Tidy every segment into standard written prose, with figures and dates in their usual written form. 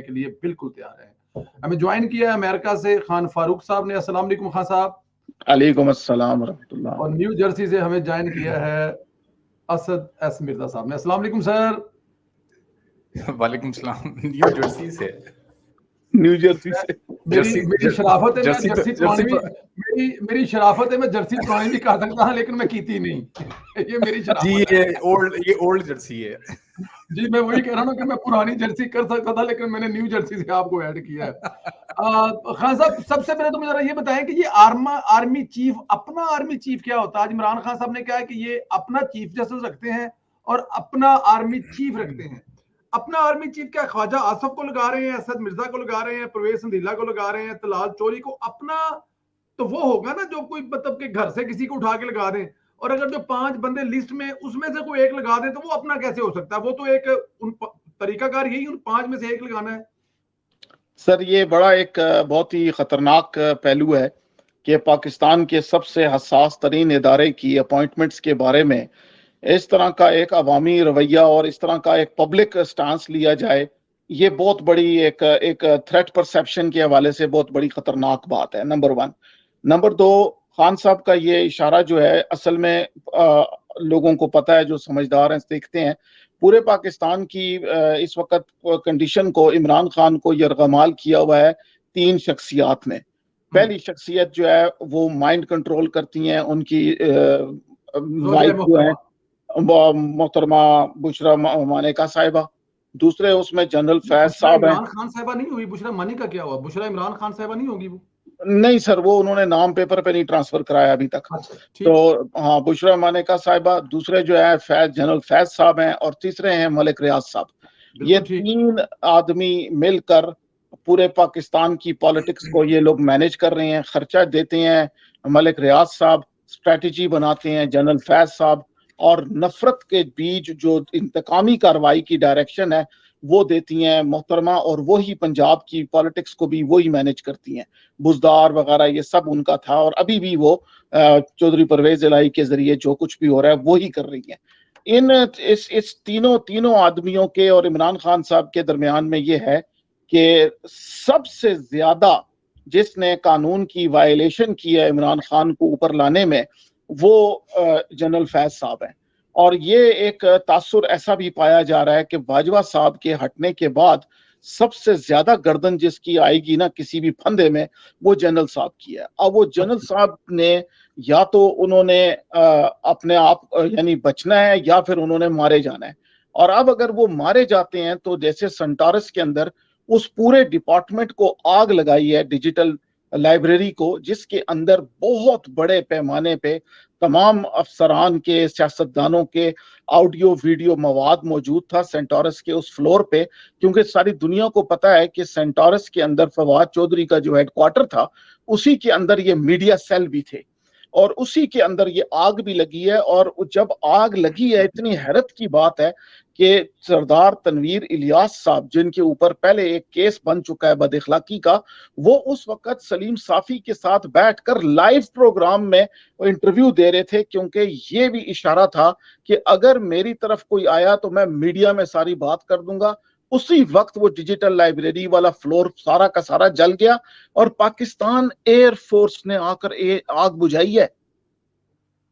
के लिए बिल्कुल तैयार हैं। हमें ज्वाइन किया है अमेरिका से खान फारूक साहब ने। अस्सलाम वालेकुम खान साहब। अलैकुम अस्सलाम रहमतुल्लाह। और न्यू जर्सी से हमें ज्वाइन किया है असद एस मिर्जा साहब ने। अस्सलाम वालेकुम सर। वालेकुम सलाम। न्यू जर्सी से। न्यू जर्सी से। मेरी शराफत है, मैं जर्सी पुरानी भी मेरी शराफत है, मैं जर्सी पुरानी भी कह सकता हूं, लेकिन मैं कीती नहीं। ये मेरी शराफत जी, है। ये ओल्ड जर्सी है। जी, मैं वही कह रहा हूँ कि मैं पुरानी जर्सी कर सकता था, लेकिन मैंने न्यू जर्सी से आपको ऐड किया है। खान साहब, सबसे पहले तो मुझे जरा ये बताएं कि ये आर्मी चीफ, अपना आर्मी चीफ क्या होता है? आज इमरान खान साहब ने कहा है कि ये अपना चीफ जस्टिस रखते हैं और अपना आर्मी चीफ रखते हैं। अपना आर्मी चीफ क्या ख्वाजा आसफ को लगा रहे हैं, असद मिर्जा को लगा रहे हैं, परवेज संदीला को लगा रहे हैं, तलाल चौधरी को? अपना तो वो होगा ना जो कोई मतलब के घर से किसी को उठा के लगा दें, और अगर जो 5 बंदे लिस्ट में उसमें से कोई एक लगा दे तो वो अपना कैसे हो सकता है? वो तो एक तरीकाकार यही उन 5 में से एक लगाना है। सर, ये बड़ा एक बहुत ही खतरनाक पहलू है कि पाकिस्तान के सबसे हसास तरीन इदारे की अपॉइंटमेंट्स के बारे में इस तरह का एक अवामी रवैया और इस तरह का एक पब्लिक स्टांस लिया जाए। ये बहुत बड़ी एक थ्रेट परसेप्शन के हवाले से बहुत बड़ी खतरनाक बात है, नंबर 1। नंबर 2, खान साहब का ये इशारा जो है, असल में लोगों को पता है, जो समझदार हैं देखते हैं, पूरे पाकिस्तान की इस वक्त कंडीशन को इमरान खान को यरगमाल किया हुआ है 3 शख्सियात ने। पहली शख्सियत जो है वो माइंड कंट्रोल करती हैं, उनकी वाइफ जो है मोहतरमा बुशरा मानेका साहिबा। दूसरे उसमें जनरल फैज साहब हैं। इमरान खान साहिबा नहीं हुई? बुशरा मानेका क्या हुआ? बुशरा इमरान खान साहिबा नहीं होगी वो? नहीं सर, वो उन्होंने नाम पेपर पे नहीं ट्रांसफर कराया अभी तक। तो हाँ, बुशरा मानेका साहिबा, दूसरे जो है जनरल फैज साहब हैं, और तीसरे हैं मलिक रियाज साहब। ये 3 आदमी मिलकर पूरे पाकिस्तान की पॉलिटिक्स को ये लोग मैनेज कर रहे हैं। खर्चा देते हैं मलिक रियाज साहब, स्ट्रेटजी बनाते हैं जनरल फैज साहब, और नफरत के बीच जो इंतकामी कार्रवाई की डायरेक्शन है वो देती हैं मोहतरमा, और वही पंजाब की पॉलिटिक्स को भी वही मैनेज करती हैं। बुजदार वगैरह ये सब उनका था, और अभी भी वो चौधरी परवेज इलाही के जरिए जो कुछ भी हो रहा है वो ही कर रही हैं। इस तीनों आदमियों के और इमरान खान साहब के दरमियान में ये है कि सबसे ज्यादा जिसने कानून की वायलेशन की है इमरान खान को ऊपर लाने में, वो जनरल फैज साहब हैं। और ये एक तासुर ऐसा भी पाया जा रहा है कि बाजवा साहब के हटने के बाद सबसे ज्यादा गर्दन जिसकी आएगी ना किसी भी फंदे में, वो जनरल साहब की है। अब वो जनरल साहब ने या तो उन्होंने अपने आप यानी बचना है, या फिर उन्होंने मारे जाना है। और अब अगर वो मारे जाते हैं तो जैसे सेंटोरस के अंदर उस पूरे डिपार्टमेंट को आग लगाई है, डिजिटल लाइब्रेरी को, जिसके अंदर बहुत बड़े पैमाने पे तमाम अफसरान के, सियासतदानों के ऑडियो वीडियो मवाद मौजूद था सेंटोरस के उस फ्लोर पे। क्योंकि सारी दुनिया को पता है कि सेंटोरस के अंदर फवाद चौधरी का जो हेडक्वार्टर था, उसी के अंदर ये मीडिया सेल भी थे, और उसी के अंदर ये आग भी लगी है। और जब आग लगी है, इतनी हैरत की बात है कि सरदार तनवीर इलियास साहब, जिनके ऊपर पहले एक केस बन चुका है बदअखलाकी का, वो उस वक्त सलीम साफी के साथ बैठकर लाइव प्रोग्राम में इंटरव्यू दे रहे थे, क्योंकि ये भी इशारा था कि अगर मेरी तरफ कोई आया तो मैं मीडिया में सारी बात कर दूंगा। उसी वक्त वो डिजिटल लाइब्रेरी वाला फ्लोर सारा का सारा जल गया, और पाकिस्तान एयरफोर्स ने आकर आग बुझाई है।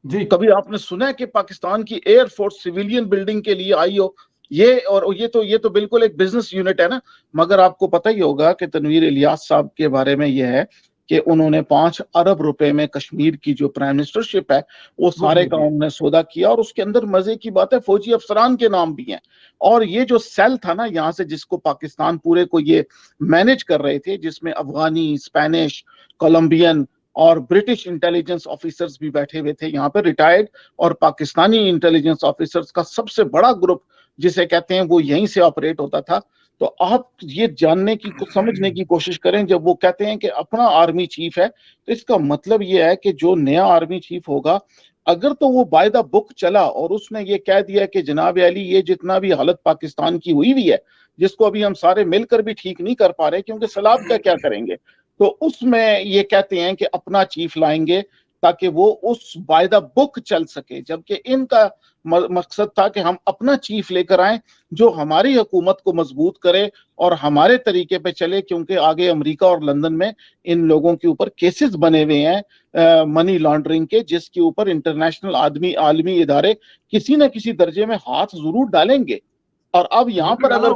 जी, कभी आपने सुना है कि पाकिस्तान की एयरफोर्स सिविलियन बिल्डिंग के लिए आई हो? ये तो बिल्कुल एक बिजनेस यूनिट है ना। मगर आपको पता ही होगा कि तनवीर इलियास साहब के बारे में यह है कि उन्होंने 5 अरब रुपए में कश्मीर की जो प्राइम मिनिस्टरशिप है वो सारे का उन्होंने सौदा किया, और उसके अंदर मजे की बात है फौजी अफसरान के नाम भी हैं। और ये जो सेल था ना यहाँ से, जिसको पाकिस्तान पूरे को ये मैनेज कर रहे थे, जिसमें अफगानी, स्पेनिश, कोलंबियन और ब्रिटिश इंटेलिजेंस ऑफिसर्स भी बैठे हुए थे यहाँ पे, रिटायर्ड, और पाकिस्तानी इंटेलिजेंस ऑफिसर्स का सबसे बड़ा ग्रुप जिसे कहते हैं वो यहीं से ऑपरेट होता था। तो आप ये जानने की समझने की कोशिश करें, जब वो कहते हैं कि अपना आर्मी चीफ है, तो इसका मतलब ये है कि जो नया आर्मी चीफ होगा, अगर तो वो बाय द बुक चला और उसने ये कह दिया कि जनाब अली ये जितना भी हालत पाकिस्तान की हुई है, जिसको अभी हम सारे मिलकर भी ठीक नहीं कर पा रहे, क्योंकि सैलाब का क्या करेंगे, तो उसमें ये कहते हैं कि अपना चीफ लाएंगे, ताकि वो उस बाय द बुक चल सके, जबकि इनका मकसद था कि हम अपना चीफ लेकर आए जो हमारी हुकूमत को मजबूत करे और हमारे तरीके पे चले, क्योंकि आगे अमेरिका और लंदन में इन लोगों के ऊपर केसेस बने हुए हैं मनी लॉन्ड्रिंग के, जिसके ऊपर इंटरनेशनल आलमी इदारे किसी न किसी दर्जे में हाथ जरूर डालेंगे। और अब यहाँ पर अगर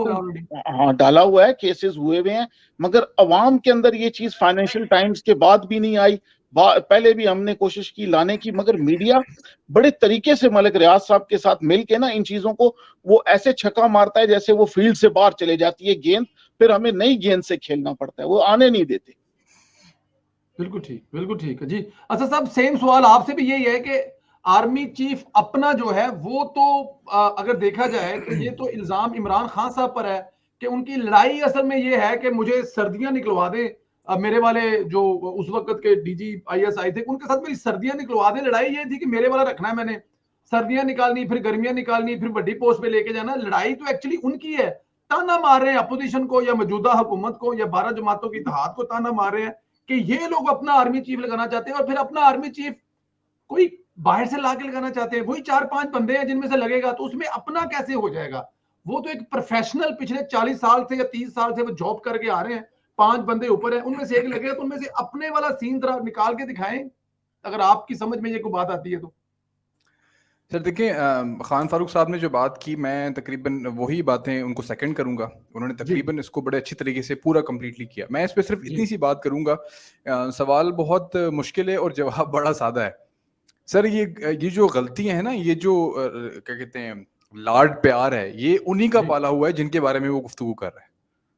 हाँ डाला हुआ है, केसेस हुए हुए हैं, मगर अवाम के अंदर ये चीज फाइनेंशियल टाइम्स के बाद भी नहीं आई। पहले भी हमने कोशिश की लाने की, मगर मीडिया बड़े तरीके से मलिक रियाज साहब के साथ मिलके ना इन चीजों को वो ऐसे छक्का मारता है जैसे वो फील्ड से बाहर चले जाती है गेंद, फिर हमें नई गेंद से खेलना पड़ता है, वो आने नहीं देते। बिल्कुल ठीक है जी। अच्छा साहब, सेम सवाल आपसे भी यही है कि आर्मी चीफ अपना जो है वो तो अगर देखा जाए तो ये तो इल्जाम इमरान खान साहब पर है कि उनकी लड़ाई असल में ये है कि मुझे सर्दियां निकलवा दे। मेरे वाले जो उस वक्त के डीजी IAS थे उनके साथ मेरी सर्दियां निकलवा दे। लड़ाई ये थी कि मेरे वाला रखना है, मैंने सर्दियां निकालनी, फिर गर्मियां निकालनी, फिर बड़ी पोस्ट पे लेके जाना। लड़ाई तो एक्चुअली उनकी है। ताना मार रहे हैं अपोजिशन को या मौजूदा हुकूमत को या 12 जमातों की इत्तेहाद को ताना मार रहे हैं कि ये लोग अपना आर्मी चीफ लगाना चाहते हैं और फिर अपना आर्मी चीफ कोई बाहर से लाके लगाना चाहते हैं। वही 4-5 बंदे हैं जिनमें से लगेगा, तो उसमें अपना कैसे हो जाएगा? वो तो एक प्रोफेशनल पिछले 40 साल से या 30 साल से वो जॉब करके आ रहे हैं। 5 बंदे ऊपर है, उनमें से एक लगे तो उनमें से अपने वाला सीन जरा निकाल के दिखाएं, अगर आपकी समझ में ये कोई बात आती है तो। सर देखिए, खान फारूक साहब ने जो बात की, मैं तकरीबन वही बातें उनको सेकंड करूंगा। उन्होंने तकरीबन इसको बड़े अच्छी तरीके से पूरा कंप्लीटली किया। मैं इस पे सिर्फ इतनी सी बात करूंगा, सवाल बहुत मुश्किल है और जवाब बड़ा सादा है। सर ये जो गलतियां हैं ना, ये जो क्या कहते हैं लाड प्यार है, ये उन्हीं का पाला हुआ है जिनके बारे में वो गुफ्तगू कर रहे हैं।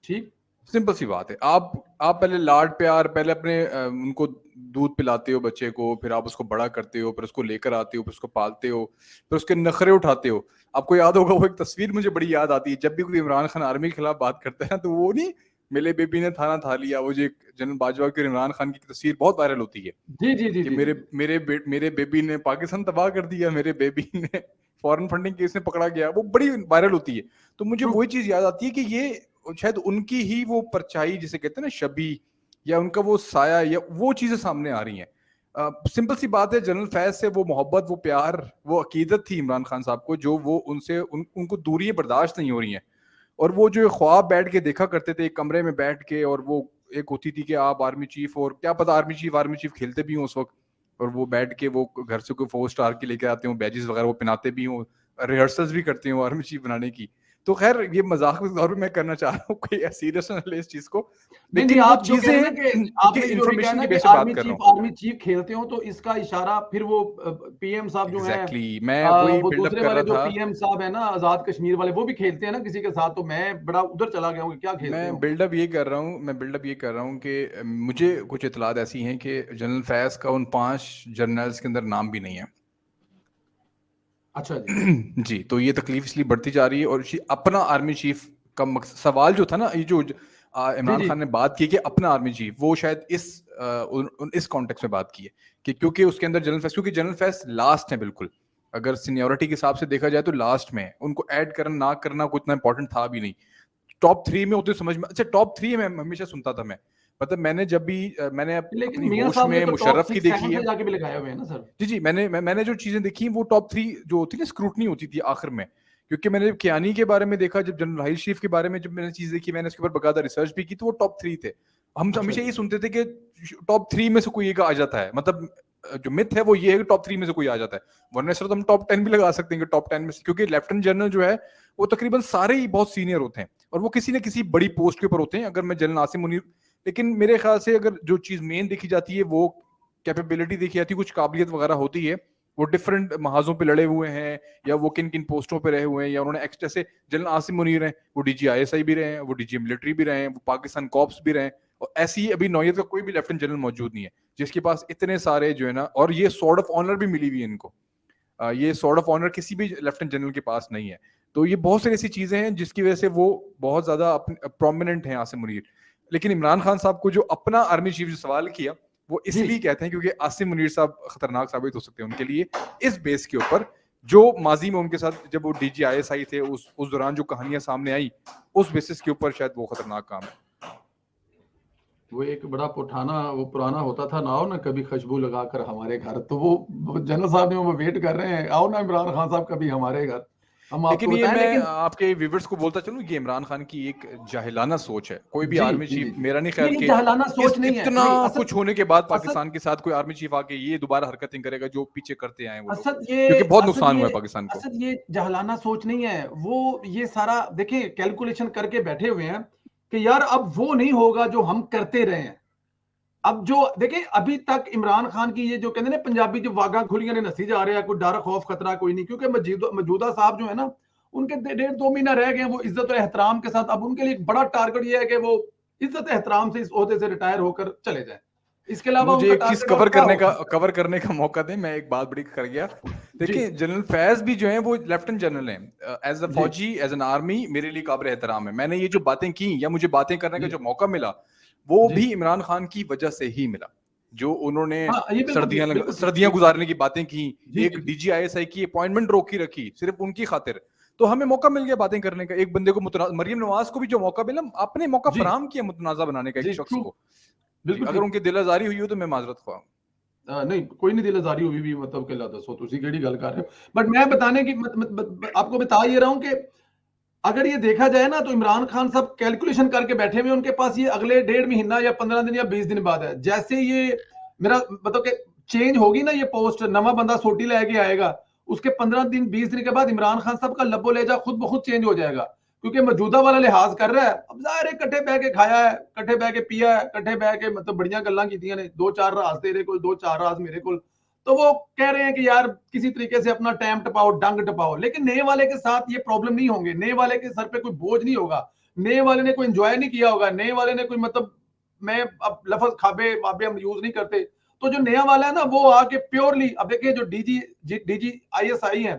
ठीक, सिंपल सी बात है। आप पहले लाड प्यार, पहले अपने उनको दूध पिलाते हो बच्चे को, फिर आप उसको बड़ा करते हो, फिर उसको लेकर आते हो, फिर उसको पालते हो, फिर उसके नखरे उठाते हो। आपको याद होगा वो एक तस्वीर मुझे बड़ी याद आती है, जब भी कोई इमरान खान आर्मी के खिलाफ बात करता है ना, तो वो नहीं मेरे बेबी ने थाना था लिया, वो जो एक जनरल बाजवा की इमरान खान की तस्वीर बहुत वायरल होती है जी जी जी कि जी, मेरे बेबी ने पाकिस्तान तबाह कर दिया, मेरे बेबी ने फॉरेन फंडिंग केस में पकड़ा गया, वो बड़ी वायरल होती है। तो मुझे वही चीज याद आती है कि ये शायद उनकी ही वो परछाई जिसे कहते हैं ना, शबी, या उनका वो साया, या वो चीजें सामने आ रही हैं। सिंपल सी बात है, जनरल फैज से वो मोहब्बत, वो प्यार, वो अकीदत थी इमरान खान साहब को, जो वो उनसे उनको दूरियां बर्दाश्त नहीं हो रही हैं। और वो जो ख्वाब बैठ के देखा करते थे एक कमरे में बैठ के, और वो एक होती थी कि आप आर्मी चीफ, और क्या पता आर्मी चीफ खेलते भी हों उस वक्त, और वो बैठ के वो घर से कोई 4 स्टार के लेके आते हो, बैजेस वगैरह वो पहनाते भी हों, रिहर्सल्स भी करते हो आर्मी चीफ बनाने की। तो खैर ये मजाक के तौर पे मैं करना चाह रहा हूँ, कोई सीरियस ना ले इस चीज को, नहीं, लेकिन वो आप जो कह रहे हैं चीजें ना कि आपने जो भी कहा इंफॉर्मेशन ना की कि बेस पे बात कर रहा हूँ। आर्मी चीफ खेलते हो, तो इसका इशारा फिर वो पीएम साहब जो हैं, एग्जैक्टली, मैं वही वो बिल्डअप दूसरे कर वाले रहा जो था। पीएम साहब है ना, आजाद कश्मीर वाले, वो भी खेलते हैं ना किसी के साथ। तो मैं बड़ा उधर चला गया हूँ कि क्या खेलते मैं हो। बिल्डअप ये कर रहा हूँ कि मुझे कुछ इतलात ऐसी हैं कि जनरल फैज का उन 5 जर्नल्स के अंदर नाम भी नहीं है। अच्छा जी। जी, तो ये तकलीफ इसलिए बढ़ती जा रही है। और अपना आर्मी चीफ का सवाल जो था ना, ये जो इमरान खान ने बात की कि अपना आर्मी चीफ, वो शायद इस कॉन्टेक्स्ट में बात की है कि क्योंकि उसके अंदर क्योंकि जनरल फैज लास्ट है बिल्कुल, अगर सीनियोरिटी के हिसाब से देखा जाए तो लास्ट में, उनको ऐड करना ना करना कोई इतना इंपॉर्टेंट था भी नहीं। टॉप 3 में होते समझ में, अच्छा टॉप 3 में हमेशा सुनता था मैं, मतलब मैंने जब भी मैंने लेकिन अपनी मियां होश साहब ने में तो टॉप मुशर्रफ की 6 देखी 7 है। पे जाके भी लगाए हुए हैं ना सर। जी, मैंने जो चीजें देखी वो टॉप 3 जो होती है ना, स्क्रूटनी होती थी आखिर में, क्योंकि मैंने कियानी के बारे में देखा, जब जनरल राहिल शरीफ के बारे में जब मैंने चीज देखी, मैंने उसके ऊपर बकायदा रिसर्च भी की, तो वो टॉप 3 थे। हम हमेशा ये सुनते थे कि टॉप 3 में से कोई एक आ जाता है, मतलब जो मिथ है वो ये है कि टॉप 3 में से कोई आ जाता है, वरना सर तो हम टॉप 10 भी लगा सकते हैं कि टॉप 10 में से, क्योंकि लेफ्टिनेंट जनरल जो है वो तकरीबन सारे ही बहुत सीनियर होते हैं और वो किसी न किसी बड़ी पोस्ट के ऊपर होते हैं। अगर मैं जनरल आसिम मुनीर, लेकिन मेरे ख्याल से अगर जो चीज मेन देखी जाती है वो कैपेबिलिटी देखी जाती है, कुछ काबिलियत वगैरह होती है, वो डिफरेंट महाजों पे लड़े हुए हैं, या वो किन किन पोस्टों पे रहे हुए हैं, या उन्होंने जैसे जनरल आसिम मुनीर हैं, वो डीजी ISI भी रहे हैं, वो डीजी मिलिट्री भी रहे हैं, वो पाकिस्तान कॉप्स भी रहे हैं, और ऐसी अभी नौयत का कोई भी लेफ्टिनेंट जनरल मौजूद नहीं है जिसके पास इतने सारे जो है ना, और ये सॉर्ड ऑफ ऑनर भी मिली हुई है इनको। ये सॉर्ड ऑफ ऑनर किसी भी लेफ्टिनेंट जनरल के पास नहीं है। तो ये बहुत सारी ऐसी चीजें हैं जिसकी वजह से वो बहुत ज्यादा प्रोमिनेंट हैं आसिम मुनीर। लेकिन इमरान खान साहब को जो अपना आर्मी चीफ जो सवाल किया, वो इसलिए कहते हैं क्योंकि आसिम मुनीर साहब खतरनाक साबित हो सकते हैं उनके लिए, इस बेस के ऊपर जो माजी में उनके साथ जब वो डीजी ISI थे उस दौरान जो कहानियां सामने आई, उस बेसिस के ऊपर शायद वो खतरनाक काम है। वो एक बड़ा वो पुराना होता था ना, आओ ना कभी खुशबू लगाकर हमारे घर, तो वो जनरल साहब ने वो वेट कर रहे हैं, आओ ना इमरान खान साहब कभी हमारे घर, हम लेकिन आपको ये बताएं। मैं लेकिन आपके व्यूवर्स को बोलता चलूं, ये इमरान खान की एक जाहिलाना सोच है। कोई भी जी आर्मी जी जी चीफ, जी, मेरा नहीं ख्याल नहीं ये कि जहलाना सोच इस नहीं है, इतना नहीं असद, कुछ होने के बाद असद पाकिस्तान के साथ कोई आर्मी चीफ आके ये दोबारा हरकतें करेगा जो पीछे करते आए हैं वो लोग, असद ये क्योंकि बहुत असद नुकसान ये हुआ है पाकिस्तान को। असद ये जहलाना सोच नहीं है, वो ये सारा देखिए कैलकुलेशन करके बैठे हुए हैं कि यार अब वो नहीं होगा जो हम करते रहे हैं। अब जो देखिए अभी तक इमरान खान की ये जो कहते हैं ना पंजाबी जो वागा खुलियां ने नसी जा रहे हैं, कोई डर खौफ खतरा कोई नहीं, क्योंकि मौजूदा साहब जो है ना उनके 1.5-2 महीना रह गए, वो इज्जत और एहतराम के साथ। अब उनके लिए एक बड़ा टारगेट ये है कि वो इज्जत एहतराम से इस ओहदे से रिटायर होकर चले जाए। इसके अलावा मुझे उनका एक चीज टारगेट और क्या हो कवर करने का मौका दें, मैं एक बात बड़ी कर गया। जी देखिए जनरल फैज भी जो है वो लेफ्टिनेंट जनरल हैं, एज अ जी फौजी, एज एन आर्मी मेरे लिए काबिल एहतराम है। मैंने ये जो बातें की या मुझे बातें करने का जी जो मौका मिला वो जी भी इमरान खान की वजह से ही मिला। जो उन्होंने हाँ ये बिल्कुल ठीक, बिल्कुल ठीक, सर्दियां बिल्कुल गुजारने की बातें की, जी एक जी जी डीजीआईएसआई की अपॉइंटमेंट रोकी रखी सिर्फ उनकी खातिर, तो हमें मौका मिल गया बातें करने का। एक बंदे को मरियम नवाज को भी जो मौका मिला, आपने मौका जी फराम किया मुतनाजा बनाने का एक जी शख्स ट्रू, को। जी, बिल्कुल अगर ठीक। उनकी दिल आजारी हुई हो तो मैं माजरत ख्वाह हूं। नहीं कोई नहीं दिलदारी हुई भी, मतलब के दसो तुसी केड़ी गल कर रहे हो। बट मैं बताने की आपको बता ये रहा हूं कि अगर ये देखा जाए ना तो इमरान खान साहब कैलकुलेशन करके बैठे हुए, उनके पास ये अगले 1.5 महीना या 15 दिन या 20 दिन बाद है। जैसे ये मेरा मतलब कि चेंज होगी ना ये पोस्ट, नवा बंदा सोटी लेके आएगा, उसके 15 दिन 20 दिन के बाद इमरान खान साहब का लबो लेजा खुद ब खुद चेंज हो जाएगा, क्योंकि मौजूदा वाला लिहाज कर रहा है। अब जाहिर है कट्ठे बह के खाया है, कट्ठे बह के पिया है, कट्ठे बह के मतलब बड़ियां गल्लां कीतियां ने, 2-4 राज तेरे को 2-4 राज मेरे को, तो वो कह रहे हैं कि यार किसी तरीके से अपना टाइम टपाओ, डंग टपाओ। लेकिन नए वाले के साथ ये प्रॉब्लम नहीं होंगे, नए वाले के सर पे कोई बोझ नहीं होगा, नए वाले ने कोई एंजॉय नहीं किया होगा, नए वाले ने कोई मतलब, मैं अब लफ्ज खाबे वाबे हम यूज नहीं करते, तो जो नया वाला है ना वो आके प्योरली, अब देखिए जो डीजी आईएसआई है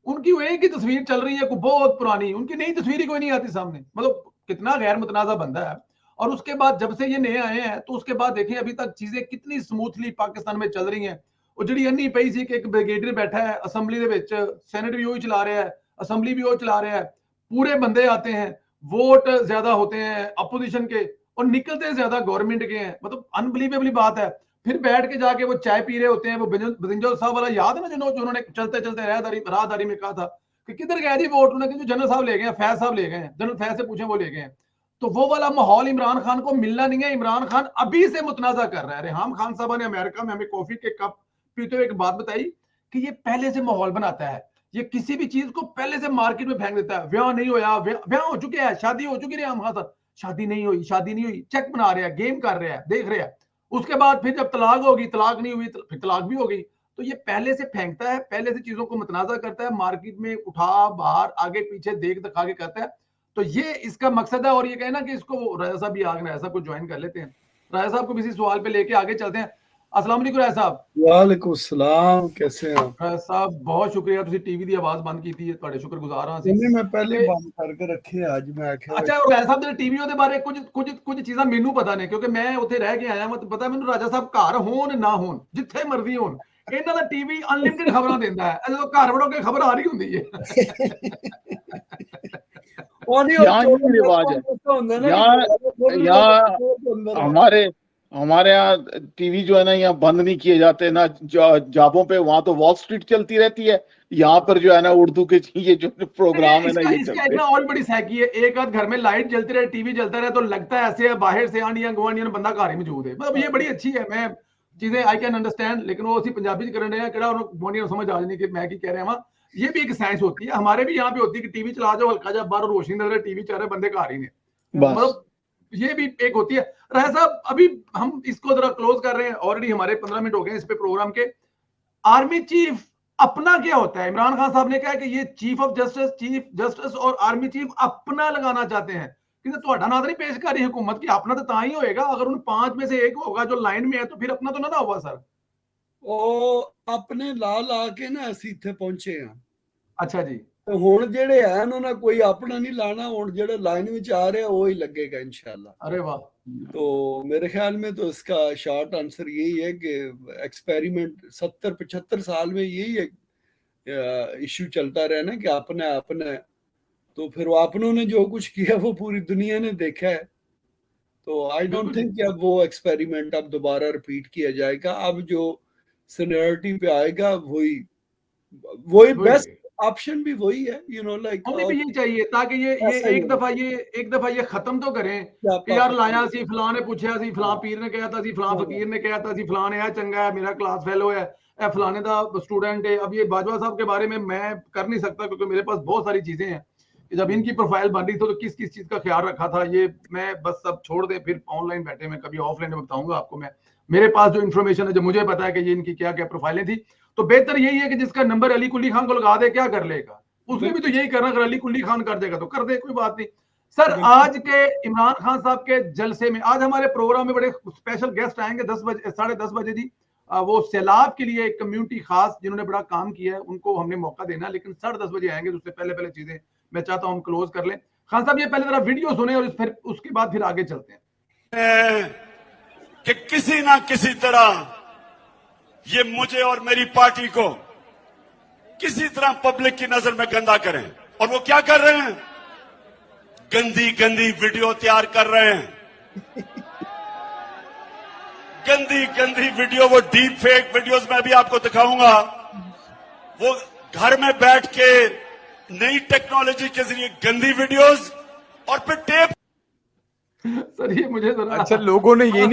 उनकी वो एक ही तस्वीर चल रही है, कोई बहुत पुरानी, उनकी नई तस्वीर ही कोई नहीं आती सामने, मतलब कितना गैर मुतनाजा बंदा है। और उसके बाद जब से ये नए आए हैं तो उसके बाद देखें अभी तक चीजें कितनी स्मूथली पाकिस्तान में चल रही हैं। ਉਹ ਜਿਹੜੀ ਅੰਨੀ ਪਈ ਸੀ ਕਿ ਇੱਕ ਬ੍ਰਿਗੇਡੀਅਰ ਬੈਠਾ ਹੈ ਅਸੈਂਬਲੀ ਦੇ ਵਿੱਚ, ਸੈਨੇਟ ਵੀ ਉਹ ਚਲਾ ਰਿਹਾ है, असेंबली भी वो चला रहा है, पूरे बंदे आते हैं, वोट ज्यादा होते हैं अपोजिशन के और निकलते ज्यादा गवर्नमेंट के हैं, मतलब अनबिलीवेबली बात है। फिर बैठ के जाके वो चाय पी रहे होते हैं, वो बिजंजौर साहब वाला याद है ना जो उन्होंने चलते चलते राहदारी में कहा था कि किधर गए जी वोट, उन्होंने जो जनरल साहब ले गए हैं, फैज साहब ले गए हैं, जनरल फैज से पूछे वो ले गए हैं। तो वो वाला माहौल इमरान खान को मिलना नहीं है। इमरान खान अभी से मुतनाजा कर रहा है। रेहाम खान साहब ने अमेरिका में हमें कॉफी के कप पीते हुए एक बात बताई कि ये पहले से माहौल बनाता है, ये किसी भी चीज को पहले से मार्केट में फेंक देता है। ब्याह नहीं होया, ब्याह हो चुके हैं, शादी हो चुकी है, हम हाँ सर शादी नहीं हुई, शादी नहीं हुई, चेक बना रहे हैं, गेम कर रहे हैं, देख रहे हैं। उसके बाद फिर जब तलाक होगी, तलाक नहीं हुई, फिर तलाक भी हो गई। तो ये पहले से फेंकता है, पहले से चीजों को मुतनाजा करता है, मार्केट में उठा बाहर आगे पीछे देख दिखा के करता है। तो ये इसका मकसद है। और ये कहना कि इसको राजा साहब भी आगे राजा साहब को ज्वाइन कर लेते हैं, राजा साहब को किसी सवाल पे लेके आगे चलते हैं। अस्सलाम वालेकुम राजा साहब। वालेकुम सलाम, कैसे हैं आप? राजा साहब बहुत शुक्रिया, तुसी टीवी दी आवाज बंद की थी, ਤੁਹਾਡੇ शुक्रगुजार हां नहीं, मैं पहले ते बंद करके रखे, आज मैं आख्या अच्छा राजा साहब ਦੇ ਟੀਵੀ ਉਹਦੇ ਬਾਰੇ ਕੁਝ ਚੀਜ਼ਾਂ ਮੈਨੂੰ ਪਤਾ ਨੇ, ਕਿਉਂਕਿ ਮੈਂ ਉੱਥੇ ਰਹਿ ਕੇ ਆਇਆ, ਮਤਲਬ ਪਤਾ ਮੈਨੂੰ ਰਾਜਾ ਸਾਹਿਬ ਘਰ ਹੋਣ ਨਾ ਹੋਣ ਜਿੱਥੇ ਮਰਜ਼ੀ ਹੋਣ, ਇਹਨਾਂ ਦਾ ਟੀਵੀ ਅਨਲਿਮਿਟਿਡ ਖਬਰਾਂ ਦਿੰਦਾ ਹੈ। ਜਦੋਂ ਘਰ ਵੜੋਗੇ ਖਬਰ ਆ ਰਹੀ ਹੁੰਦੀ ਹੈ। और नहीं, यहाँ ये रिवाज है, यहाँ हमारे यहाँ टीवी जो है ना यहाँ बंद नहीं किए जाते ना, जाबों पे वहां तो वॉल स्ट्रीट चलती रहती है, यहाँ पर जो है ना उर्दू के ये जो प्रोग्राम है ना ये इसका चलते एक ना और बड़ी सैकी है, एक आध घर में लाइट जलती रहे, टीवी जलता रहे, तो लगता है ऐसे है बाहर से आंडियां गुआंडियां बंदा घर ही मौजूद है। मतलब ये बड़ी अच्छी है, मैं चीजें आई कैन अंडरस्टैंड, लेकिन वो ਅਸੀਂ ਪੰਜਾਬੀ ਚ ਕਰਨ ਰਹੇ ਆ ਕਿਹੜਾ ਉਹਨੂੰ ਗੁਆਂਡੀਆਂ ਨੂੰ ਸਮਝ ਆ ਜਾਣੀ कि मैं की कह रहा हूं। ये भी एक साइंस होती है, हमारे भी यहाँ पे होती है कि टीवी चला जाओ, हल्का जा बाहर रोशनी नजर, टीवी चल रहे, बंदे घर ही ने, बस। मतलब ये भी एक होती है। राय साहब अभी हम इसको जरा क्लोज कर रहे हैं, ऑलरेडी हमारे 15 मिनट हो गए इस पे प्रोग्राम के। आर्मी चीफ अपना क्या होता है? इमरान खान साहब ने कहा कि ये चीफ जस्टिस और आर्मी चीफ अपना लगाना चाहते हैं, क्योंकि ਤੁਹਾਡਾ ਨਾਂ तो नहीं पेश कर रही हुकूमत की, अपना तो ता ही होएगा अगर उन 5 में से एक होगा जो लाइन में है, तो फिर अपना तो ना होगा सर। ਉਹ ਆਪਣੇ ਲਾ ਕੇ ਨਾ ਅਸੀਂ ਇੱਥੇ ਪਹੁੰਚੇ ਆ। अच्छा जी। ਤੇ ਹੁਣ ਜਿਹੜੇ ਹਨ ਉਹਨਾਂ ਕੋਈ ਆਪਣਾ नहीं लाना, ਹੁਣ ਜਿਹੜੇ लाइन ਵਿੱਚ आ रहे हैं वो ही लगेगा इंशाल्लाह। अरे वाह। तो मेरे ख्याल में तो इसका शॉर्ट आंसर यही है कि एक्सपेरिमेंट 70-75 साल में यही एक इश्यू चलता रहा ना कि अपना अपना, तो फिर वो अपनों ने जो कुछ किया वो पूरी दुनिया ने देखा है। तो आई डोंट बिल्कुल थिंक कि अब वो एक्सपेरिमेंट अब दोबारा रिपीट किया जाएगा। अब जो सीनियरिटी पे आएगा वही वही बेस्ट ऑप्शन भी वही है, यू नो, लाइक हमें भी यही चाहिए ताकि ये ऐसा ही एक दफा ये खत्म तो करें क्या कि यार लाया सी फलां ने पूछा सी फलां पीर ने कहा था सी फलां फकीर ने कहा था सी फलां ने चंगा है मेरा क्लास फेलो है ए फलाने दा स्टूडेंट है। अब ये बाजवा साहब के बारे में मैं कर नहीं सकता क्योंकि मेरे पास बहुत सारी चीजें हैं कि जब इनकी प्रोफाइल बन रही थी तो किस किस चीज का ख्याल रखा था ये मैं बस सब छोड़ दे, फिर ऑनलाइन बैठे मैं कभी ऑफलाइन बताऊंगा आपको। मैं मेरे पास जो इन्फॉर्मेशन है जो मुझे पता है कि ये इनकी क्या क्या प्रोफाइलें थी, तो बेहतर यही है कि जिसका नंबर अली कुली खान को लगा दे, क्या कर लेगा उसने भी तो यही करना। अगर अली कुली खान कर देगा तो कर दे, कोई बात नहीं। सर आज के इमरान खान साहब के जलसे में आज हमारे प्रोग्राम में बड़े स्पेशल गेस्ट आएंगे 10 बजे 10:30 बजे जी। वो सैलाब के लिए एक कम्युनिटी खास जिन्होंने बड़ा काम किया है उनको हमने मौका देना, लेकिन 10:30 बजे आएंगे। तो उससे पहले चीजें मैं चाहता हूं हम क्लोज कर लें। खान साहब ये पहले जरा वीडियो सुने और फिर उसके बाद फिर आगे चलते हैं। कि किसी ना किसी तरह ये मुझे और मेरी पार्टी को किसी तरह पब्लिक की नजर में गंदा करें, और वो क्या कर रहे हैं, गंदी गंदी वीडियो तैयार कर रहे हैं। गंदी गंदी वीडियो, वो डीप फेक वीडियोस मैं भी आपको दिखाऊंगा। वो घर में बैठ के नई टेक्नोलॉजी के जरिए गंदी वीडियोस और फिर टेप। सर ये मुझे जरा अच्छा, लोगों ने ये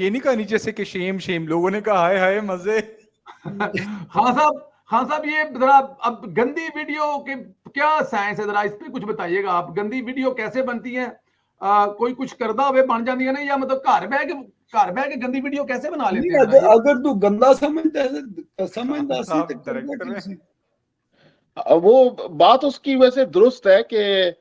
नहीं कहा नीचे से कि शेम, लोगों ने कहा हाय हाय मजे। खान साहब ये जरा अब गंदी वीडियो के क्या साइंस है, जरा इस पे कुछ बताइएगा आप। गंदी वीडियो कैसे बनती है, कोई कुछ करदा हुए बन जाती है ना, या मतलब घर बह के गंदी वीडियो कैसे बना लेते हैं? अगर तू गंदा समझता है वो बात उसकी वैसे दुरुस्त है कि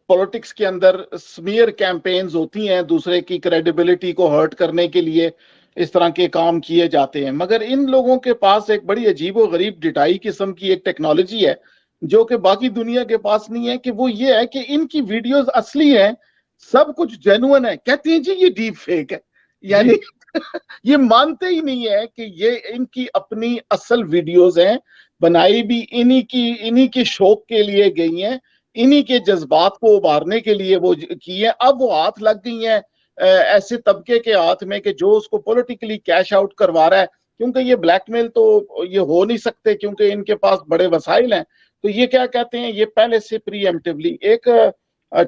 पॉलिटिक्स के अंदर स्मीयर कैंपेन्स होती हैं, दूसरे की क्रेडिबिलिटी को हर्ट करने के लिए इस तरह के काम किए जाते हैं। मगर इन लोगों के पास एक बड़ी अजीब व गरीब डिटाई किस्म की एक टेक्नोलॉजी है जो कि बाकी दुनिया के पास नहीं है, कि वो ये है कि इनकी वीडियोस असली हैं, सब कुछ जेन्युइन है, कहते हैं जी ये डीप फेक है। यानी ये मानते ही नहीं है कि ये इनकी अपनी असल वीडियोस हैं, बनाई भी इन्हीं की शौक के लिए गई हैं, इन्हीं के जज्बात को उभारने के लिए वो की है। अब वो हाथ लग गई हैं ऐसे तबके के हाथ में कि जो उसको पॉलिटिकली कैश आउट करवा रहा है, क्योंकि ये ब्लैकमेल तो ये हो नहीं सकते क्योंकि इनके पास बड़े वसाइल हैं। तो ये क्या कहते हैं, ये पहले से प्रीएम्प्टिवली एक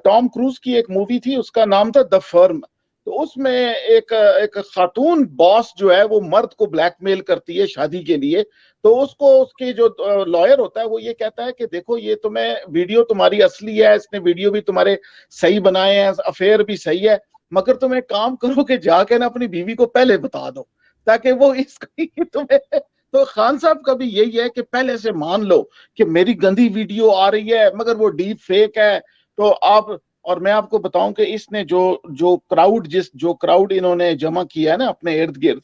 टॉम क्रूज की एक मूवी थी, उसका नाम था द फर्म। तो उसमें एक खातून बॉस जो है वो मर्द को ब्लैकमेल करती है शादी के लिए। तो उसको उसके जो लॉयर होता है वो ये कहता है कि देखो ये वीडियो तुम्हारी असली है, इसने वीडियो भी तुम्हारे सही बनाए हैं, अफेयर भी सही है, मगर तुम एक काम करो कि जाके ना अपनी बीवी को पहले बता दो ताकि वो इसकी तुम्हें। तो खान साहब का भी यही है कि पहले से मान लो कि मेरी गंदी वीडियो आ रही है मगर वो डीप फेक है। तो आप, और मैं आपको बताऊं कि इसने जो क्राउड इन्होंने जमा किया है ना अपने इर्द गिर्द,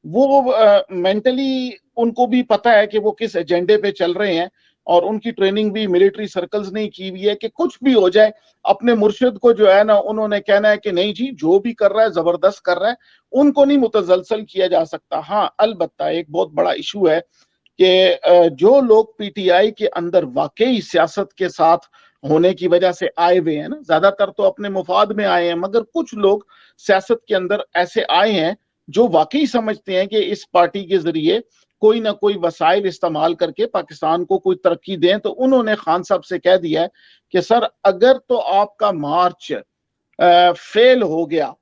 वो मेंटली उनको भी पता है कि वो किस एजेंडे पे चल रहे हैं, और उनकी ट्रेनिंग भी मिलिट्री सर्कल्स ने की हुई है कि कुछ भी हो जाए अपने मुर्शिद को जो है ना उन्होंने कहना है कि नहीं जी जो भी कर रहा है जबरदस्त कर रहा है, उनको नहीं मुतजलसल किया जा सकता। हाँ, अलबत्ता एक बहुत बड़ा इशू है कि जो लोग पीटीआई के अंदर वाकई सियासत के साथ होने की वजह से आए हुए हैं ना, ज्यादातर तो अपने मुफाद में आए हैं, मगर कुछ लोग सियासत के अंदर ऐसे आए हैं जो वाकई समझते हैं कि इस पार्टी के जरिए कोई ना कोई वसाइल इस्तेमाल करके पाकिस्तान को कोई तरक्की दें। तो उन्होंने खान साहब से कह दिया है कि सर अगर तो आपका मार्च फेल हो गया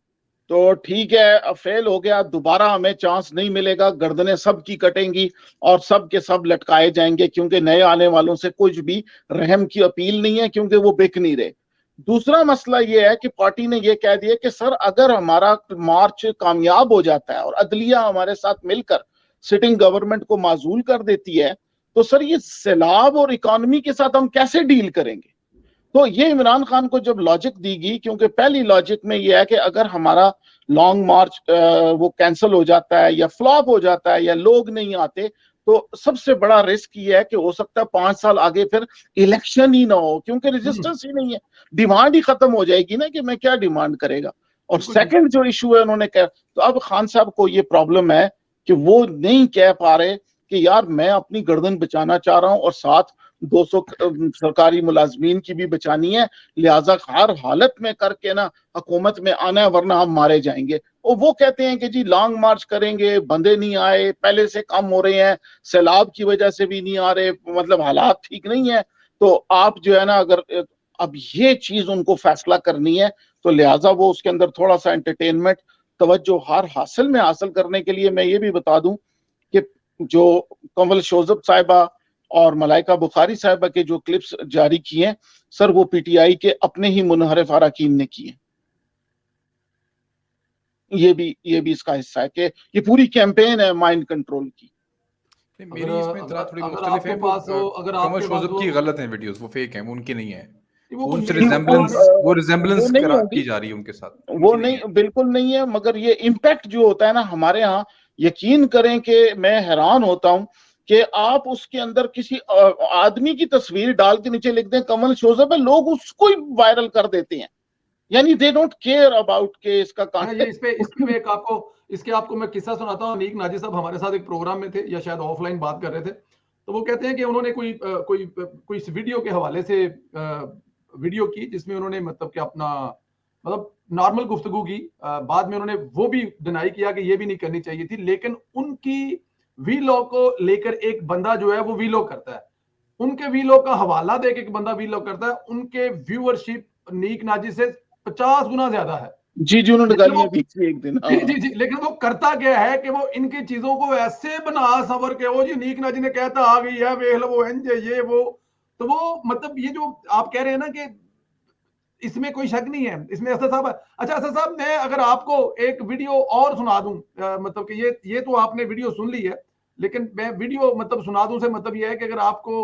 तो ठीक है, फेल हो गया, दोबारा हमें चांस नहीं मिलेगा, गर्दनें सब की कटेंगी और सब के सब लटकाए जाएंगे, क्योंकि नए आने वालों से कुछ भी रहम की अपील नहीं है क्योंकि वो बिक नहीं रहे। दूसरा मसला ये है कि पार्टी ने ये कह दिया कि सर अगर हमारा मार्च कामयाब हो जाता है और अदलिया हमारे साथ मिलकर सिटिंग गवर्नमेंट को माजूल कर देती है, तो सर ये सैलाब और इकोनॉमी के साथ हम कैसे डील करेंगे। तो ये इमरान खान को जब लॉजिक दी गई, क्योंकि पहली लॉजिक में ये है कि अगर हमारा लॉन्ग मार्च वो कैंसिल हो जाता है या फ्लॉप हो जाता है या लोग नहीं आते, तो सबसे बड़ा रिस्क ये है कि हो सकता है 5 साल आगे फिर इलेक्शन ही ना हो, क्योंकि रेजिस्टेंस ही नहीं है, डिमांड ही खत्म हो जाएगी ना कि मैं क्या डिमांड करेगा। और सेकंड जो इशू है उन्होंने कहा, तो अब खान साहब को ये प्रॉब्लम है कि वो नहीं कह पा रहे कि यार मैं अपनी गर्दन बचाना चाह रहा हूं और साथ 200 सरकारी मुलाजमीन की भी बचानी है, लिहाजा हर हालत में करके ना हुकूमत में आना है, वरना हम मारे जाएंगे। और वो कहते हैं कि जी लॉन्ग मार्च करेंगे, बंदे नहीं आए, पहले से कम हो रहे हैं, सैलाब की वजह से भी नहीं आ रहे, मतलब हालात ठीक नहीं है। तो आप जो है ना, अगर अब ये चीज उनको फैसला करनी है तो लिहाजा वो उसके अंदर थोड़ा सा एंटरटेनमेंट, तवज्जो हासिल में हासिल करने के लिए, मैं ये भी बता दूं कि जो कंवल शोजब साहिबा और मलाइका बुखारी साहिबा के जो क्लिप्स जारी किए हैं सर, वो पीटीआई के अपने ही मुनहरिफ अरकान ने किए। ये भी इसका हिस्सा है कि ये पूरी कैंपेन है माइंड कंट्रोल की। मेरी इसमें इतना थोड़ी अगर मुख्तलिफ है, आपके पास हो, अगर कंवल आपके पास शोजब हो, की गलत हैं वीडियोस, वो फेक हैं, वो उनकी नहीं है, वो वो उनसे कुछ नहीं, वो रिजेम्बलेंस नहीं करा होगी, की जा रही है उनके साथ, वो उनकी नहीं है। बिल्कुल नहीं है। मगर ये इम्पैक्ट जो होता है ना हमारे यहाँ, यकीन करें कि मैं हैरान होता हूं कि आप उसके अंदर किसी आदमी की तस्वीर डाल के नीचे लिख दें कंवल शोजब है, लोग उसको ही वायरल कर देते हैं, यानी दे डोंट केयर अबाउट के इसका ये इस पे कंटेंट। एक आपको मैं किस्सा सुनाता हूँ। नीक नाजी साहब हमारे साथ एक प्रोग्राम में थे, या शायद ऑफलाइन बात कर रहे थे, तो वो कहते हैं कि उन्होंने कोई इस वीडियो के हवाले से वीडियो की, जिसमें उन्होंने मतलब कि अपना मतलब नॉर्मल गुफ्तगू की। बाद में उन्होंने वो भी डिनाई किया कि ये भी नहीं करनी चाहिए थी, लेकिन उनकी वीलॉग को लेकर एक बंदा जो है वो वीलॉग करता है, उनके वीलॉग का हवाला देके एक बंदा वीलॉग करता है, उनके व्यूअरशिप नीक नाजी से 50 गुना ज्यादा है। जी जी, उन्होंने लेकिन वो गालियां दी थी एक दिन। जी जी जी, लेकिन वो करता क्या है कि वो इनकी चीजों को ऐसे बना सवर के, वो जी नीक नाजी ने कहता आ गई है, वेख लो वो एंजे ये वो। तो वो मतलब ये जो आप कह रहे हैं ना कि इसमें कोई शक नहीं है, इसमें असद साहब। अच्छा असद साहब, मैं अगर आपको एक वीडियो और सुना दूं, मतलब कि ये तो आपने वीडियो सुन ली है, लेकिन मैं वीडियो मतलब सुना दूं से मतलब ये है कि अगर आपको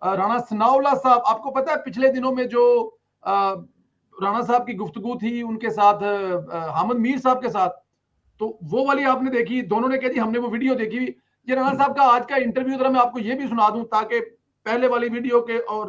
राणा सनाउल्लाह साहब, आपको पता है पिछले दिनों में जो राणा साहब की गुफ्तगू थी उनके साथ, हामिद मीर साहब के साथ, तो वो वाली आपने देखी? दोनों ने कहा जी हमने वो वीडियो देखी। ये राणा साहब का आज का इंटरव्यू, जरा मैं आपको ये भी सुना दूं ताकि पहले वाली वीडियो के और